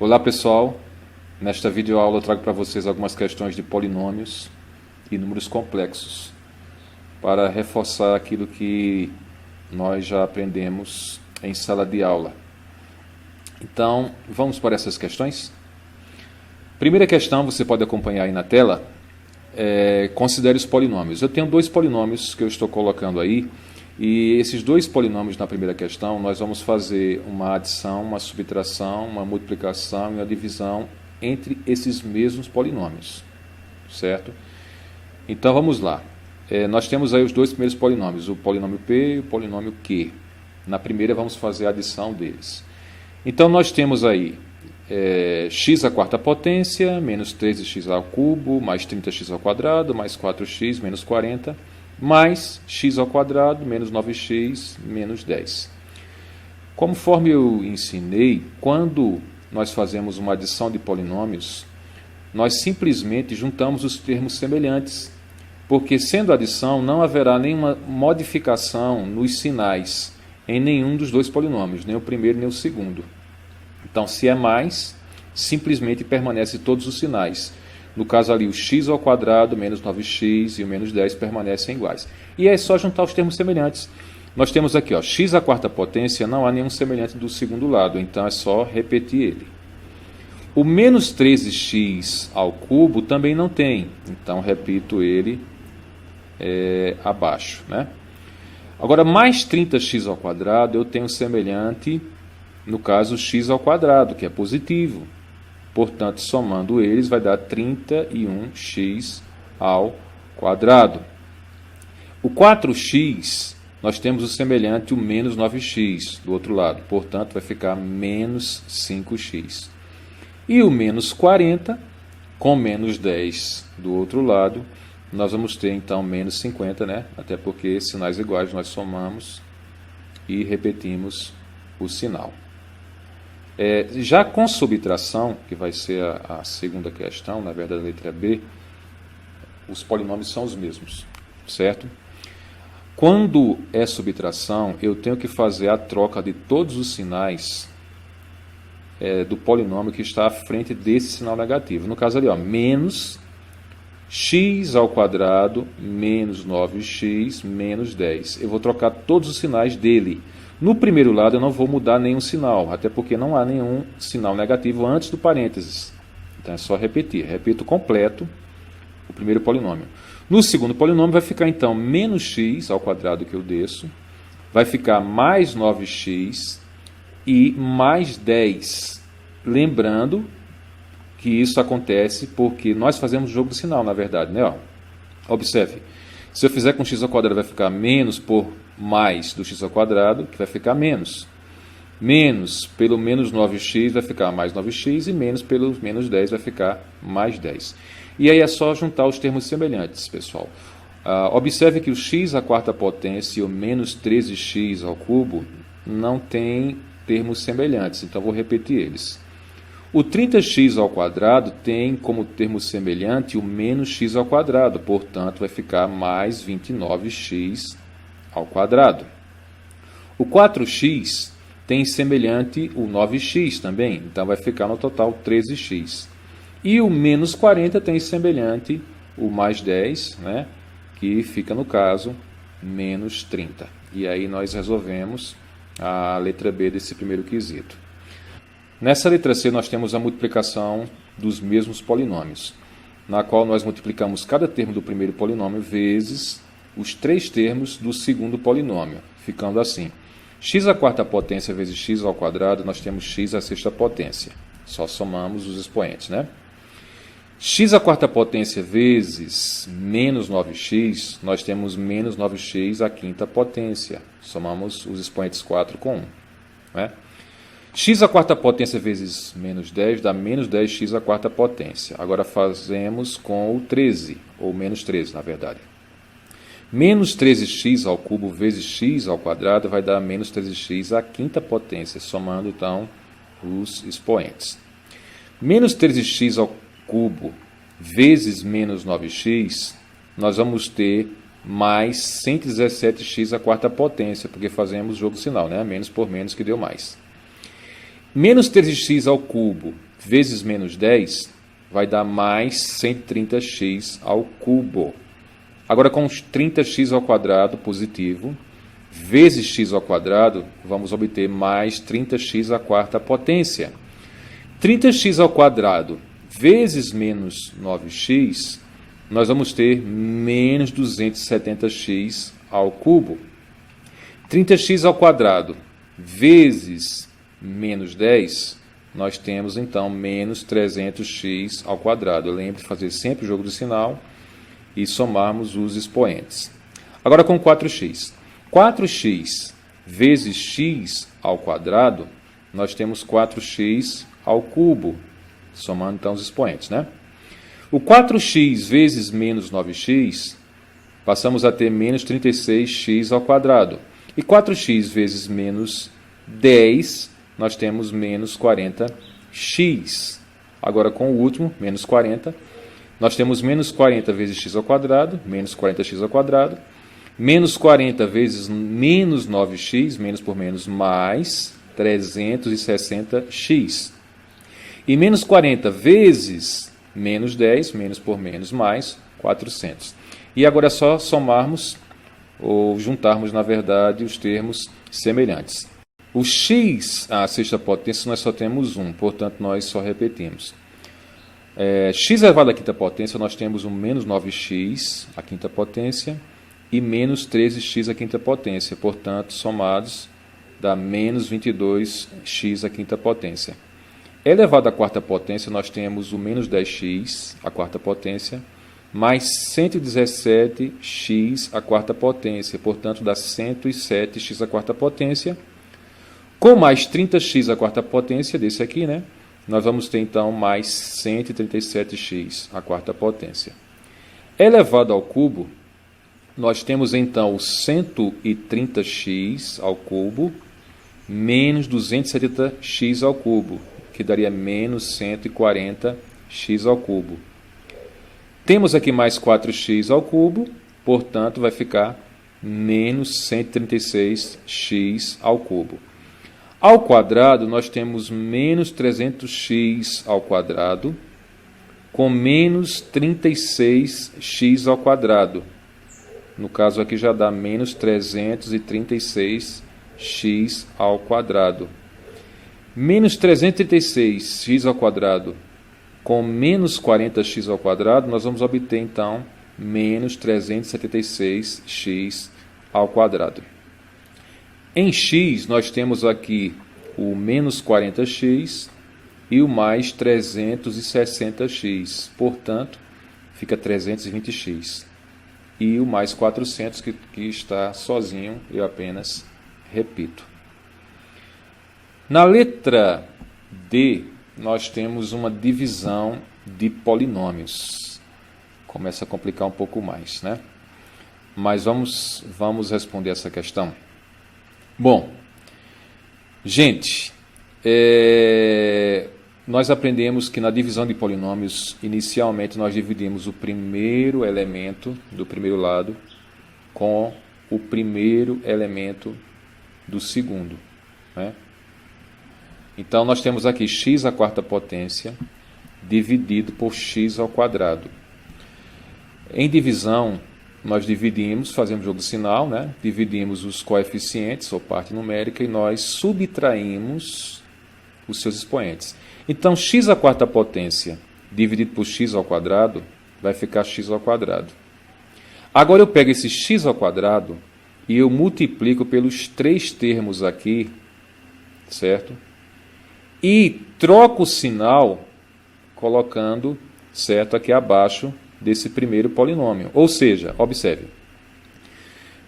Olá pessoal, nesta videoaula eu trago para vocês algumas questões de polinômios e números complexos para reforçar aquilo que nós já aprendemos em sala de aula. Então, vamos para essas questões? Primeira questão, você pode acompanhar aí na tela, considere os polinômios. Eu tenho dois polinômios que eu estou colocando aí, e esses dois polinômios na primeira questão, nós vamos fazer uma adição, uma subtração, uma multiplicação e uma divisão entre esses mesmos polinômios, certo? Então vamos lá. Nós temos aí os dois primeiros polinômios, o polinômio P e o polinômio Q. Na primeira vamos fazer a adição deles. Então nós temos aí x à quarta potência, menos 13x ao cubo, mais 30x ao quadrado, mais 4x, menos 40, mais x ao quadrado, menos 9x, menos 10. Conforme eu ensinei, quando nós fazemos uma adição de polinômios, nós simplesmente juntamos os termos semelhantes, porque sendo adição não haverá nenhuma modificação nos sinais em nenhum dos dois polinômios, nem o primeiro nem o segundo. Então, se é mais, simplesmente permanece todos os sinais. No caso ali, o x ao quadrado menos 9x e o menos 10 permanecem iguais. E é só juntar os termos semelhantes. Nós temos aqui, ó, x à quarta potência, não há nenhum semelhante do segundo lado, então é só repetir ele. O menos 13x ao cubo também não tem, então repito ele abaixo, né? Agora, mais 30x ao quadrado, eu tenho semelhante, no caso, x ao quadrado, que é positivo. Portanto, somando eles, vai dar 31x ao quadrado. O 4x, nós temos o semelhante, o menos 9x, do outro lado. Portanto, vai ficar menos 5x. E o menos 40, com menos 10 do outro lado, nós vamos ter, então, menos 50, né? Até porque sinais iguais nós somamos e repetimos o sinal. Já com subtração, que vai ser a segunda questão, na verdade a letra B, os polinômios são os mesmos, certo? Quando é subtração, eu tenho que fazer a troca de todos os sinais do polinômio que está à frente desse sinal negativo. No caso ali, ó, menos x ao quadrado menos 9x menos 10. Eu vou trocar todos os sinais dele. No primeiro lado eu não vou mudar nenhum sinal, até porque não há nenhum sinal negativo antes do parênteses. Então é só repetir. Repito completo o primeiro polinômio. No segundo polinômio vai ficar então menos x ao quadrado que eu desço, vai ficar mais 9x e mais 10. Lembrando que isso acontece porque nós fazemos jogo de sinal, na verdade, né? Ó, observe. Se eu fizer com x ao quadrado vai ficar menos por mais do x ao quadrado, que vai ficar menos. Menos pelo menos 9x vai ficar mais 9x e menos pelo menos 10 vai ficar mais 10. E aí é só juntar os termos semelhantes, pessoal. Observe que o x à quarta potência e o menos 13x ao cubo não tem termos semelhantes, então vou repetir eles. O 30x ao quadrado tem como termo semelhante o menos x ao quadrado, portanto vai ficar mais 29x ao quadrado. O 4x tem semelhante o 9x também, então vai ficar no total 13x. E o menos 40 tem semelhante o mais 10, né, que fica no caso menos 30. E aí nós resolvemos a letra B desse primeiro quesito. Nessa letra C nós temos a multiplicação dos mesmos polinômios, na qual nós multiplicamos cada termo do primeiro polinômio vezes os três termos do segundo polinômio, ficando assim. X à quarta potência vezes x ao quadrado, nós temos x à sexta potência. Só somamos os expoentes, né? X à quarta potência vezes menos 9x, nós temos menos 9x à quinta potência. Somamos os expoentes 4 com 1, né? X à quarta potência vezes menos 10 dá menos 10x à quarta potência. Agora fazemos com o 13, ou menos 13, na verdade. Menos 13x ao cubo vezes x ao quadrado vai dar menos 13x à quinta potência, somando então os expoentes. Menos 13x ao cubo vezes menos 9x, nós vamos ter mais 117x à quarta potência, porque fazemos jogo sinal, né? Menos por menos que deu mais. Menos 13x ao cubo vezes menos 10 vai dar mais 130x ao cubo. Agora, com os 30x ao quadrado positivo, vezes x ao quadrado, vamos obter mais 30x à quarta potência. 30x ao quadrado vezes menos 9x, nós vamos ter menos 270x ao cubo. 30x ao quadrado vezes menos 10, nós temos então menos 300x ao quadrado. Lembre de fazer sempre o jogo do sinal e somarmos os expoentes. Agora com 4x. 4x vezes x ao quadrado, nós temos 4x ao cubo, somando então os expoentes, né? O 4x vezes menos 9x, passamos a ter menos 36x ao quadrado. E 4x vezes menos 10, nós temos menos 40x. Agora com o último, menos 40, nós temos menos 40 vezes x ao quadrado, menos 40x ao quadrado, menos 40 vezes menos 9x, menos por menos, mais 360x. E menos 40 vezes menos 10, menos por menos, mais 400. E agora é só somarmos, ou juntarmos, na verdade, os termos semelhantes. O x, a sexta potência, nós só temos 1, portanto, nós só repetimos. X elevado à quinta potência, nós temos um menos 9x à quinta potência e menos 13x à quinta potência. Portanto, somados, dá menos 22x à quinta potência. Elevado à quarta potência, nós temos o menos 10x à quarta potência, mais 117x à quarta potência. Portanto, dá 107x à quarta potência. Com mais 30x à quarta potência, desse aqui, né? Nós vamos ter, então, mais 137x à quarta potência. Elevado ao cubo, nós temos, então, o 130x ao cubo menos 270x ao cubo, que daria menos 140x ao cubo. Temos aqui mais 4x ao cubo, portanto, vai ficar menos 136x ao cubo. Ao quadrado, nós temos menos 300x ao quadrado com menos 36x ao quadrado. No caso aqui já dá menos 336x ao quadrado. Menos 336x ao quadrado com menos 40x ao quadrado, nós vamos obter então menos 376x ao quadrado. Em x, nós temos aqui o menos 40x e o mais 360x. Portanto, fica 320x. E o mais 400, que está sozinho, eu apenas repito. Na letra D, nós temos uma divisão de polinômios. Começa a complicar um pouco mais, né? Mas vamos responder essa questão. Bom, gente, nós aprendemos que na divisão de polinômios, inicialmente nós dividimos o primeiro elemento do primeiro lado com o primeiro elemento do segundo, né? Então, nós temos aqui x à quarta potência dividido por x ao quadrado. Em divisão, nós dividimos, fazemos jogo de sinal, né? Dividimos os coeficientes, ou parte numérica, e nós subtraímos os seus expoentes. Então, x à quarta potência dividido por x ao quadrado vai ficar x ao quadrado. Agora eu pego esse x ao quadrado e eu multiplico pelos três termos aqui, certo? E troco o sinal colocando, certo, aqui abaixo desse primeiro polinômio. Ou seja, observe.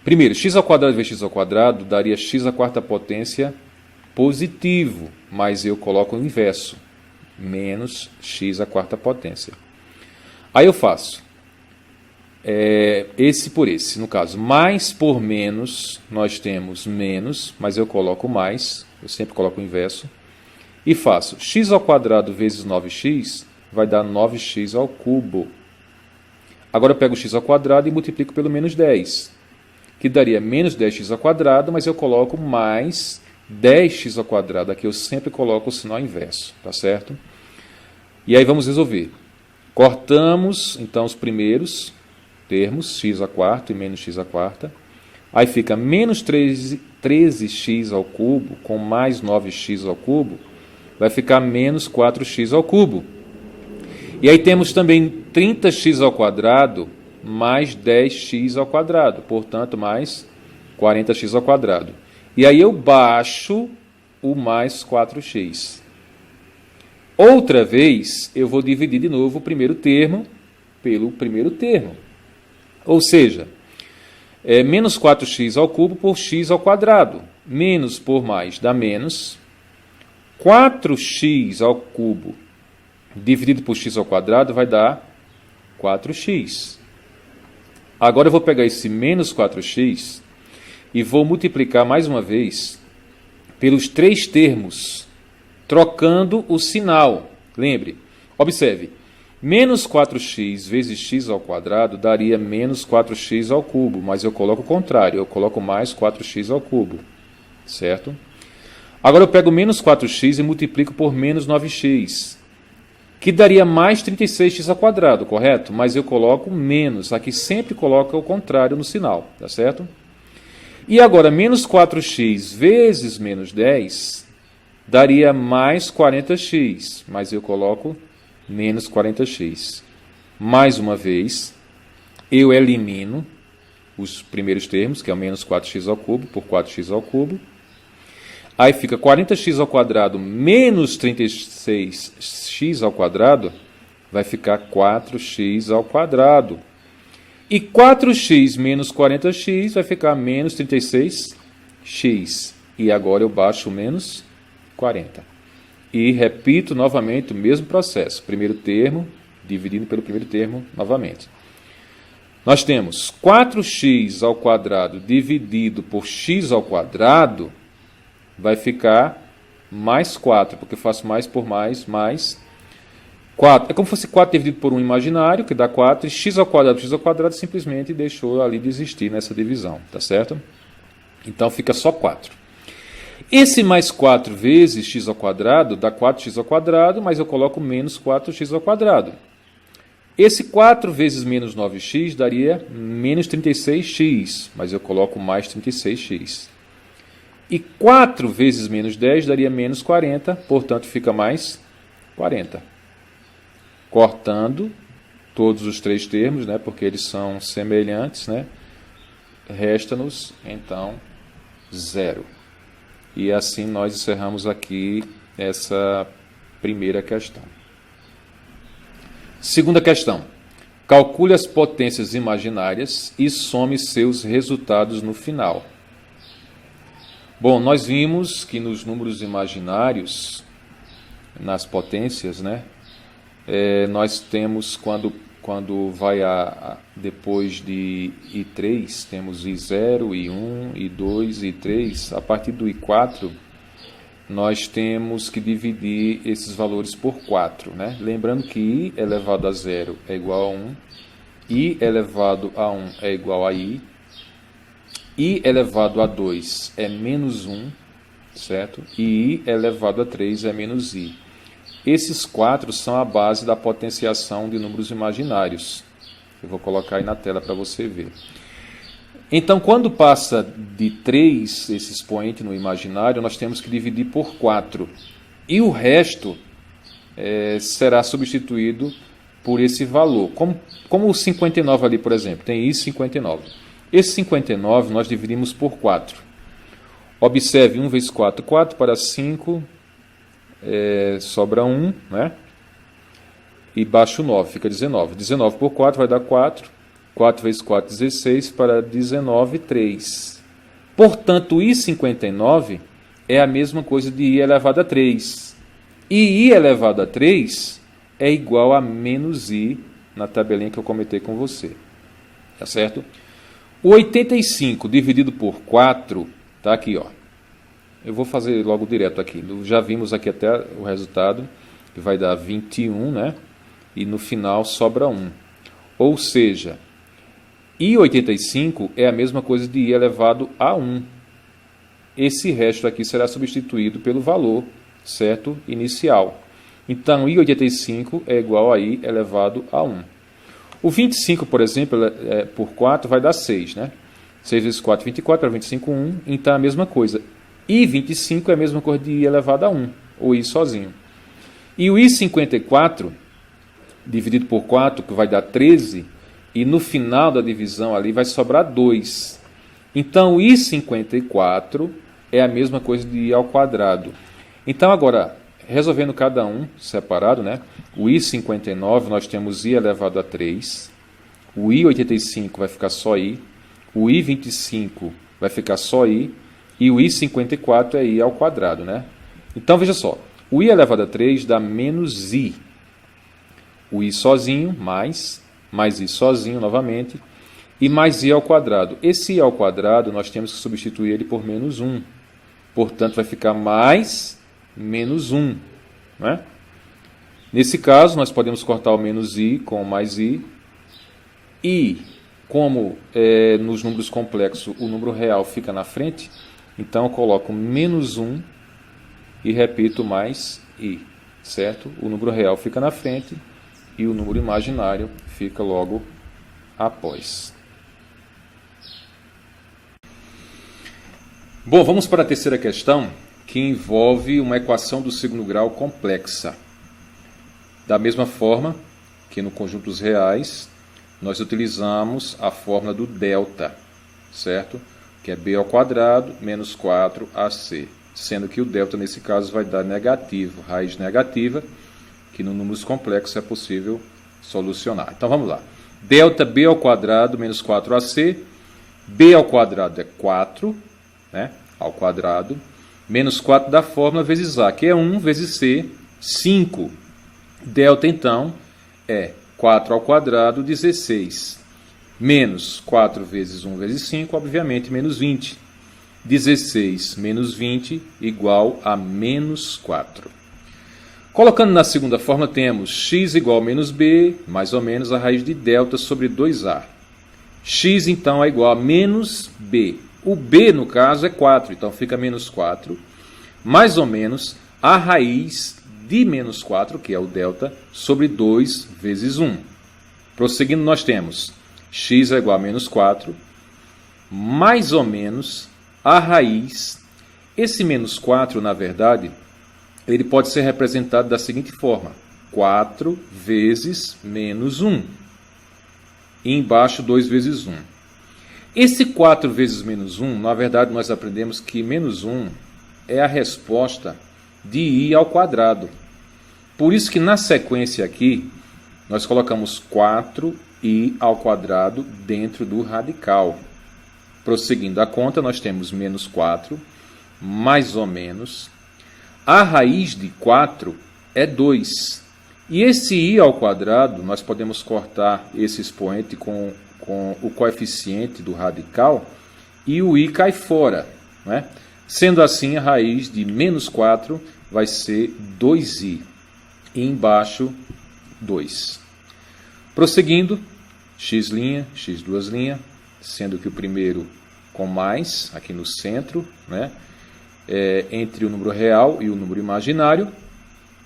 Primeiro, x ao quadrado vezes x ao quadrado daria x à quarta potência positivo, mas eu coloco o inverso, menos x à quarta potência. Aí eu faço esse por esse. No caso, mais por menos, nós temos menos, mas eu coloco mais, eu sempre coloco o inverso. E faço x ao quadrado vezes 9x, vai dar 9x ao cubo. Agora eu pego x ao quadrado e multiplico pelo menos 10, que daria menos 10x ao quadrado, mas eu coloco mais 10x ao quadrado. Aqui eu sempre coloco o sinal inverso, tá certo? E aí vamos resolver. Cortamos, então, os primeiros termos, x a quarto e menos x a quarta. Aí fica menos 13x ao cubo com mais 9x ao cubo, vai ficar menos 4x ao cubo. E aí temos também 30x ao quadrado mais 10x ao quadrado, portanto, mais 40x ao quadrado. E aí eu baixo o mais 4x. Outra vez, eu vou dividir de novo o primeiro termo pelo primeiro termo. Ou seja, menos 4x ao cubo por x ao quadrado. Menos por mais dá menos. 4x ao cubo dividido por x ao quadrado vai dar 4x. Agora eu vou pegar esse menos 4x e vou multiplicar mais uma vez pelos três termos, trocando o sinal. Lembre, observe, menos 4x vezes x ao quadrado daria menos 4x ao cubo, mas eu coloco o contrário, eu coloco mais 4x ao cubo, certo? Agora eu pego menos 4x e multiplico por menos 9x, que daria mais 36x ao quadrado, correto? Mas eu coloco menos, aqui sempre coloca o contrário no sinal, tá certo? E agora, menos 4x vezes menos 10 daria mais 40x, mas eu coloco menos 40x. Mais uma vez, eu elimino os primeiros termos, que é o menos 4x ao cubo por 4x ao cubo. Aí fica 40x ao quadrado menos 36x ao quadrado, vai ficar 4x ao quadrado. E 4x menos 40x vai ficar menos 36x. E agora eu baixo menos 40. E repito novamente o mesmo processo. Primeiro termo, dividindo pelo primeiro termo novamente. Nós temos 4x ao quadrado dividido por x ao quadrado, vai ficar mais 4, porque eu faço mais por mais 4. É como se fosse 4 dividido por 1 imaginário, que dá 4, e x ao quadrado simplesmente deixou ali de existir nessa divisão, tá certo? Então fica só 4. Esse mais 4 vezes x ao quadrado dá 4x ao quadrado, mas eu coloco menos 4x ao quadrado. Esse 4 vezes menos 9x daria menos 36x, mas eu coloco mais 36x. E 4 vezes menos 10 daria menos 40, portanto fica mais 40. Cortando todos os três termos, né, porque eles são semelhantes, né, resta-nos, então, 0. E assim nós encerramos aqui essa primeira questão. Segunda questão. Calcule as potências imaginárias e some seus resultados no final. Bom, nós vimos que nos números imaginários, nas potências, né, nós temos, quando vai depois de I3, temos I0, I1, I2, I3. A partir do I4, nós temos que dividir esses valores por 4. Né? Lembrando que I elevado a 0 é igual a 1, I elevado a 1 é igual a I elevado a 2 é menos 1, certo? E I elevado a 3 é menos I. Esses 4 são a base da potenciação de números imaginários. Eu vou colocar aí na tela para você ver. Então, quando passa de 3 esse expoente no imaginário, nós temos que dividir por 4. E o resto será substituído por esse valor. Como o 59 ali, por exemplo, tem I 59. Esse 59 nós dividimos por 4. Observe, 1 vezes 4, 4 para 5, sobra 1, né? E baixo 9, fica 19. 19 por 4 vai dar 4. 4 vezes 4, 16, para 19, 3. Portanto, I 59 é a mesma coisa de I elevado a 3. E I elevado a 3 é igual a menos I na tabelinha que eu comentei com você. Tá certo? O 85 dividido por 4, tá aqui, ó. Eu vou fazer logo direto aqui. Já vimos aqui até o resultado, que vai dar 21, né? E no final sobra 1. Ou seja, I85 é a mesma coisa de I elevado a 1. Esse resto aqui será substituído pelo valor, certo? Inicial. Então, i85 é igual a i elevado a 1. O 25, por exemplo, por 4 vai dar 6, né? 6 vezes 4, 24, para 25, 1. Então, é a mesma coisa. I25 é a mesma coisa de i elevado a 1, ou i sozinho. E o i54, dividido por 4, que vai dar 13, e no final da divisão ali vai sobrar 2. Então, o i54 é a mesma coisa de i ao quadrado. Então, agora, resolvendo cada um separado, né? O i59 nós temos i elevado a 3, o i85 vai ficar só i, o i25 vai ficar só i, e o i54 é i ao quadrado, né? Então, veja só, o i elevado a 3 dá menos i. O i sozinho, mais i sozinho novamente, e mais i ao quadrado. Esse i ao quadrado, nós temos que substituir ele por menos 1. Portanto, vai ficar mais menos 1. Né? Nesse caso, nós podemos cortar o menos i com o mais i. E, como nos números complexos o número real fica na frente, então eu coloco menos 1 e repito mais i. Certo? O número real fica na frente e o número imaginário fica logo após. Bom, vamos para a terceira questão, que envolve uma equação do segundo grau complexa. Da mesma forma que no conjunto dos reais, nós utilizamos a fórmula do delta, certo? Que é b ao quadrado menos 4ac, sendo que o delta nesse caso vai dar negativo, raiz negativa, que no números complexos é possível solucionar. Então vamos lá. Delta b ao quadrado menos 4ac, b ao quadrado é 4, né, ao quadrado, menos 4 da fórmula vezes a, que é 1 vezes c, 5. Delta, então, é 4 ao quadrado, 16. Menos 4 vezes 1 vezes 5, obviamente, menos 20. 16 menos 20 igual a menos 4. Colocando na segunda fórmula, temos x igual a menos b, mais ou menos a raiz de delta sobre 2a. X, então, é igual a menos b. O b, no caso, é 4, então fica menos 4, mais ou menos a raiz de menos 4, que é o delta, sobre 2 vezes 1. Prosseguindo, nós temos x é igual a menos 4, mais ou menos a raiz. Esse menos 4, na verdade, ele pode ser representado da seguinte forma: 4 vezes menos 1. E embaixo, 2 vezes 1. Esse 4 vezes menos 1, na verdade, nós aprendemos que menos 1 é a resposta de i ao quadrado. Por isso que na sequência aqui, nós colocamos 4i ao quadrado dentro do radical. Prosseguindo a conta, nós temos menos 4, mais ou menos. A raiz de 4 é 2. E esse i ao quadrado, nós podemos cortar esse expoente com o coeficiente do radical e o i cai fora. Né? Sendo assim, a raiz de menos 4 vai ser 2i. E embaixo, 2. Prosseguindo, x', x2', sendo que o primeiro com mais, aqui no centro, né? Entre o número real e o número imaginário,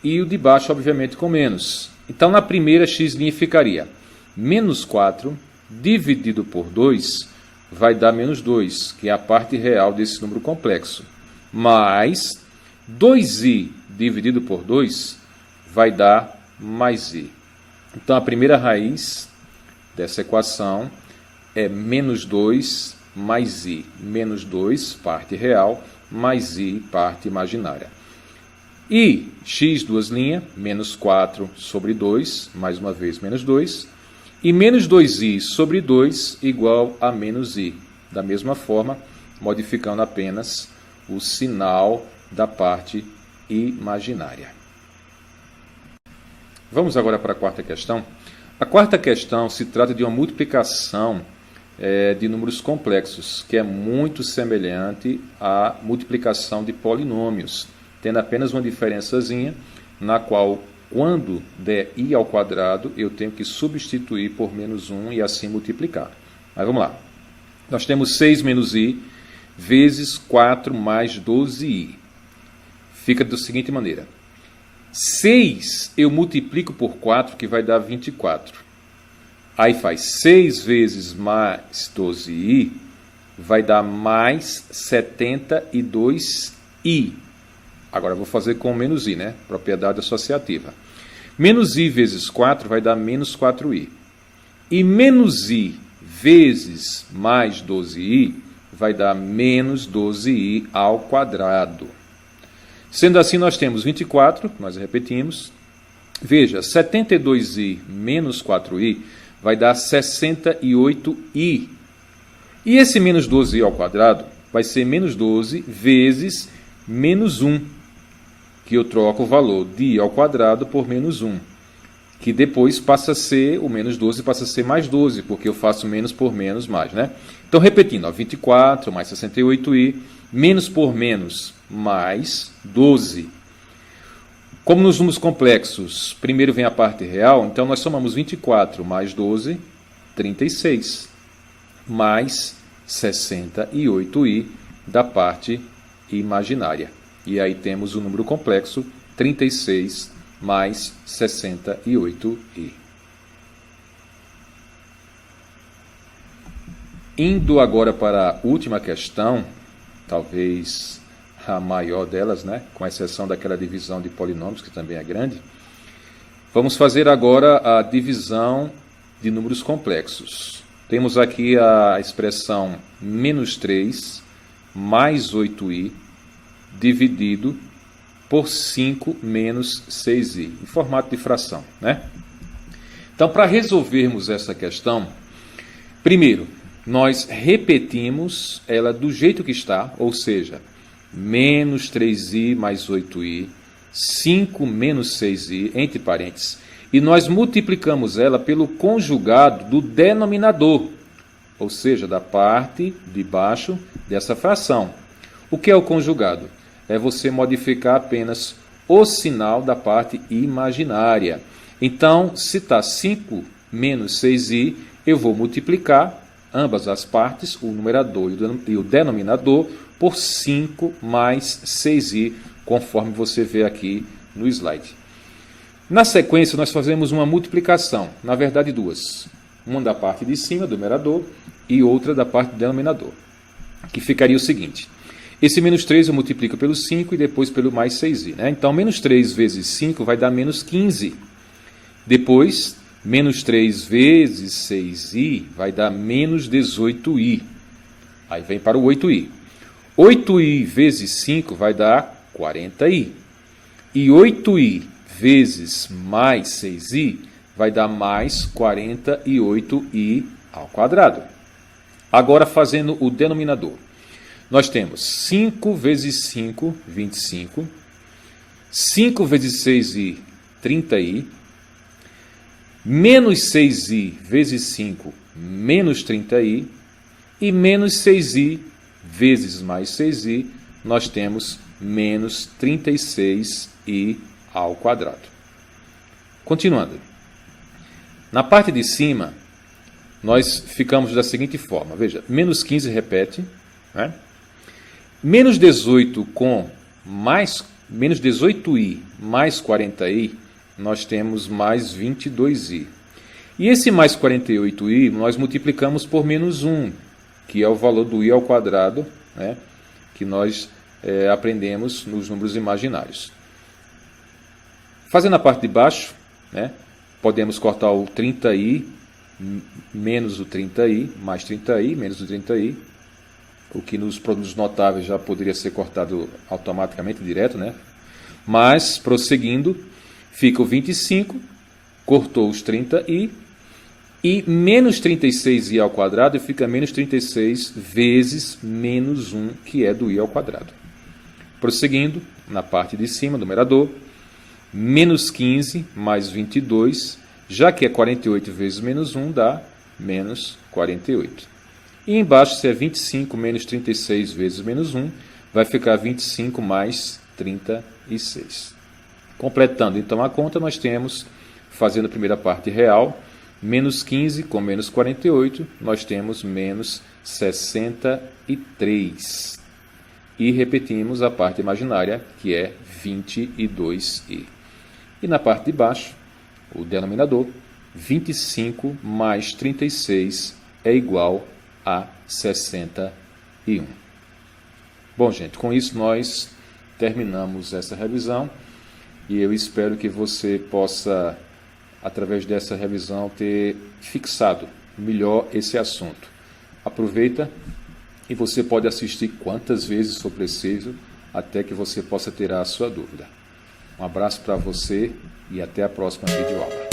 e o de baixo, obviamente, com menos. Então, na primeira, x' ficaria menos 4 dividido por 2 vai dar menos 2, que é a parte real desse número complexo, mais 2i dividido por 2 vai dar mais i. Então, a primeira raiz dessa equação é menos 2 mais i. Menos 2, parte real, mais i, parte imaginária. E x', menos 4 sobre 2, mais uma vez menos 2, e menos 2i sobre 2 igual a menos i. Da mesma forma, modificando apenas o sinal da parte imaginária. Vamos agora para a quarta questão. A quarta questão se trata de uma multiplicação de números complexos, que é muito semelhante à multiplicação de polinômios, tendo apenas uma diferençazinha, na qual, quando der i ao quadrado, eu tenho que substituir por menos 1 e assim multiplicar. Mas vamos lá. Nós temos 6 menos i vezes 4 mais 12i. Fica da seguinte maneira. 6 eu multiplico por 4, que vai dar 24. Aí faz 6 vezes mais 12i, vai dar mais 72i. Agora eu vou fazer com menos i, né? Propriedade associativa. Menos i vezes 4 vai dar menos 4i. E menos i vezes mais 12i vai dar menos 12i ao quadrado. Sendo assim, nós temos 24, nós repetimos. Veja, 72i menos 4i vai dar 68i. E esse menos 12i ao quadrado vai ser menos 12 vezes menos 1, que eu troco o valor de i ao quadrado por menos 1, que depois passa a ser, o menos 12 passa a ser mais 12, porque eu faço menos por menos mais, né? Então, repetindo, ó, 24 mais 68i, menos por menos mais 12. Como nos números complexos, primeiro vem a parte real, então nós somamos 24 mais 12, 36, mais 68i da parte imaginária. E aí temos o número complexo, 36 mais 68i. Indo agora para a última questão, talvez a maior delas, né? Com exceção daquela divisão de polinômios, que também é grande. Vamos fazer agora a divisão de números complexos. Temos aqui a expressão menos 3 mais 8i dividido por 5 menos 6i, em formato de fração, né? Então, para resolvermos essa questão, primeiro, nós repetimos ela do jeito que está, ou seja, menos 3i mais 8i, 5 menos 6i, entre parênteses, e nós multiplicamos ela pelo conjugado do denominador, ou seja, da parte de baixo dessa fração. O que é o conjugado? É você modificar apenas o sinal da parte imaginária. Então, se está 5 menos 6i, eu vou multiplicar ambas as partes, o numerador e o denominador, por 5 mais 6i, conforme você vê aqui no slide. Na sequência, nós fazemos uma multiplicação, na verdade duas. Uma da parte de cima, do numerador, e outra da parte do denominador, que ficaria o seguinte. Esse menos 3 eu multiplico pelo 5 e depois pelo mais 6i. Né? Então, menos 3 vezes 5 vai dar menos 15. Depois, menos 3 vezes 6i vai dar menos 18i. Aí vem para o 8i. 8i vezes 5 vai dar 40i. E 8i vezes mais 6i vai dar mais 48i ao quadrado. Agora, fazendo o denominador. Nós temos 5 vezes 5, 25. 5 vezes 6i, 30i. Menos 6i vezes 5, menos 30i. E menos 6i vezes mais 6i, nós temos menos 36i ao quadrado. Continuando. Na parte de cima, nós ficamos da seguinte forma. Veja, menos 15 repete, né? Menos 18 com mais, menos 18i mais 40i, nós temos mais 22i. E esse mais 48i nós multiplicamos por menos 1, que é o valor do i ao quadrado, né, que nós aprendemos nos números imaginários. Fazendo a parte de baixo, né, podemos cortar o 30i menos o 30i, mais 30i, menos o 30i, o que nos produtos notáveis já poderia ser cortado automaticamente, direto, né? Mas, prosseguindo, fica o 25, cortou os 30i, e menos 36i ao quadrado fica menos 36 vezes menos 1, que é do i ao quadrado. Prosseguindo, na parte de cima, do numerador, menos 15 mais 22, já que é 48 vezes menos 1, dá menos 48. E embaixo, se é 25 menos 36 vezes menos 1, vai ficar 25 mais 36. Completando, então, a conta, nós temos, fazendo a primeira parte real, menos 15 com menos 48, nós temos menos 63. E repetimos a parte imaginária, que é 22i. E na parte de baixo, o denominador, 25 mais 36 é igual a 61. Bom, gente, com isso nós terminamos essa revisão e eu espero que você possa, através dessa revisão, ter fixado melhor esse assunto. Aproveita e você pode assistir quantas vezes for preciso até que você possa tirar a sua dúvida. Um abraço para você e até a próxima videoaula.